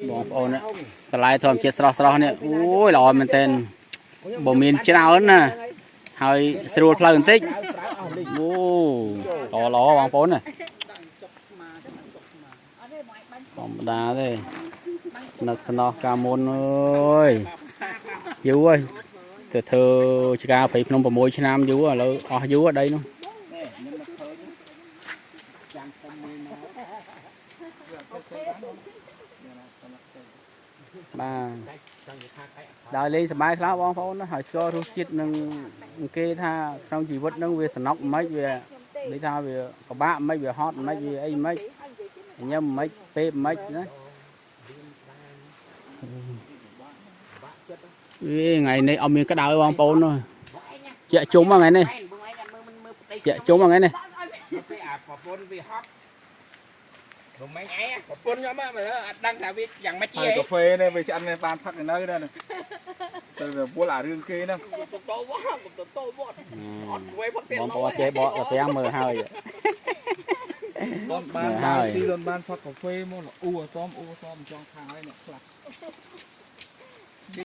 បងប្អូនតម្លៃធម្មជាតិស្រស់នេះអូយល្អមែនទែនបើមានច្រើនណាហើយស្រួលផ្លូវបន្តិចអូល្អបងប្អូនណាធម្មតាទេនឹកស្នោះកាមុនអើយយូរហើយទៅធ្វើចការព្រៃភ្នំ6ឆ្នាំយូរឥឡូវអស់យូរដីនោះបាទដើរលេងសប្បាយខ្លះបងប្អូនណាហើយស្គាល់រសជាតិនឹងគេថាក្នុងជីវិតនឹងវាសំណុកមិនវានិយាយថាវាពិបាកមិនវាហត់មិនវាអីមិនញ៉ាំមិនពេបមិនណាវាថ្ងៃនេះអត់មានក្តៅបងប្អូនជាក់ជុំថ្ងៃនេះជាក់ជុំថ្ងៃនេះរំមែងអីប្រពន្ធខ្ញុំមើលអត់ដឹងថាវាយ៉ាងម៉េចទេកាហ្វេនេះវាឆ្អិនបានផឹកនៅទៅវាពុលអារឿងគេហ្នឹងតោវត្តអត់វេផឹកទៀតបងប្អូនចេះបកទៅទាំងមើលហើយដល់បានទីដល់បានផឹកកាហ្វេមកអ៊ូអសមចង់ខាងហើយអ្នកខ្លះ